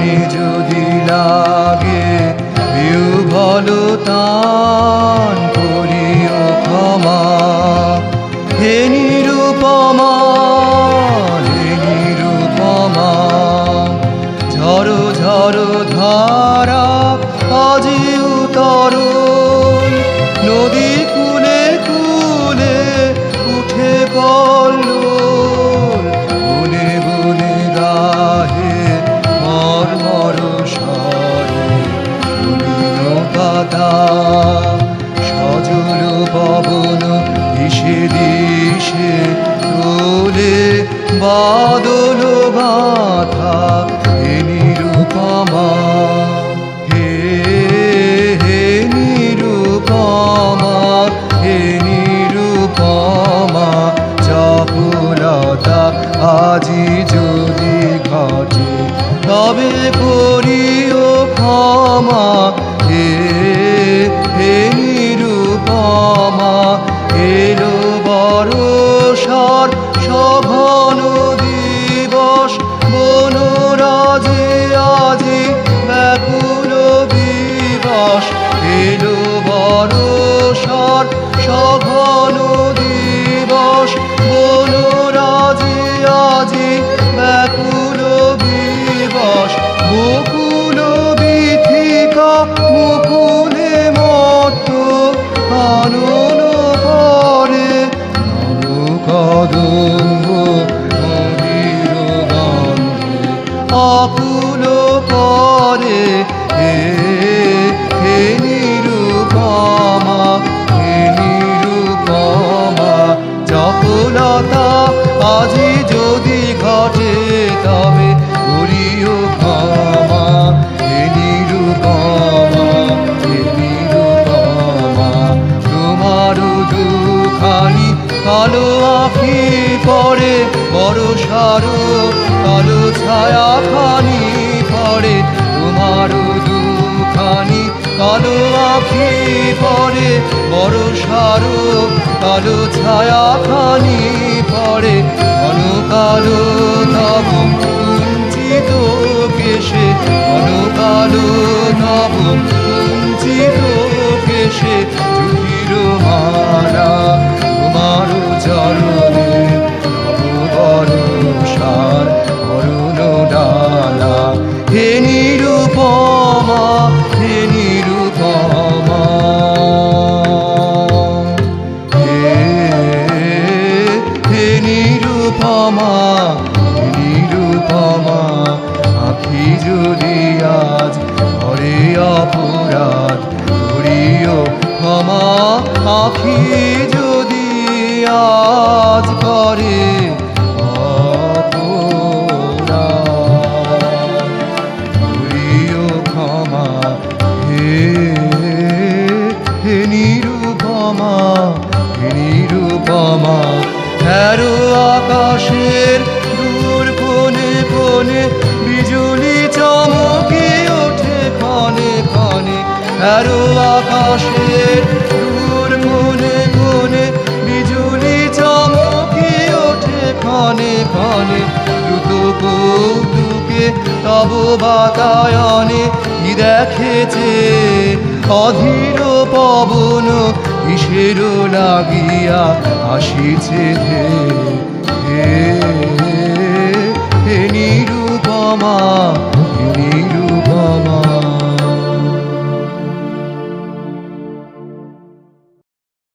মনে যদি লাগে বিহ্বল তান করিও ক্ষমা। হে নিরুপমা, হে নিরুপমা, ঝড়ো ঝড়ো ধারা আজি উতরণ, নদী কূলে কূলে উঠে কল্লোল, বনে বনে গাহে মর্মর স্বরে নবীন পাতা। সজল পবন দিশে দিশে তোলে বাদল গাথা। হে নিরুপমা, হে হে নিরুপমা, হে নিরুপমা, চপলতা আজি যদি ঘটে তবে করিও ক্ষমা। হে হে নিরুপমা, এলো বর্ষার সঘন দিবস, বনরাজে আজি ব্যাকুল বিবশ। এলো বর্ষার সঘন দিবস, বনরাজে আজি ব্যাকুল বিবশ। বকুল বীথিকা মুকুলে মত্ত কানন করে, নব কদম্ব মধুর গন্ধে আকুল করে। হে হে নিরুপমা, হে নিরুপমা, চপলতা আজি যদি ঘটে তবে করিও ক্ষমা। হে নিরুপমা, হে নিরুপমা, তোমার দুখানি কালো আঁখি পড়ে বর্ষার কালো ছায়া খানি পড়ে। তোমার দুখানি কালো আঁখি পড়ে বর্ষার কালো ছায়া খানি পড়ে। ঘন কালো তব কুঞ্চিত কেশে, ঘন কালো তব কুঞ্চিত কেশে জুহির মালা। তোমার চরণে নব বর্ষার অরুণ ডালা। হে নিরুপমা, হে নিরুপমা, হে হে নিরুপমা, হে নিরুপমা, আঁখি যদি আজ করে অপরাধ করিও ক্ষমা। আঁখি যদি আজ করে অপরাধ করিও ক্ষমা। হে হে নিরুপমা, হে নিরুপমা, তেরো আকাশের দূর কোণে কোণে বিজুলি চমকে ওঠে ক্ষণে ক্ষণে। তেরো আকাশের দূর কোণে কোণে বিজুলি চমকে ওঠে ক্ষণে ক্ষণে। দ্রুত কৌতুকে তব বাতায়নে কি দেখেছে অধীর পবন, কিসের লাগিয়া আসিছে ধে। হে হে নিরুপমা,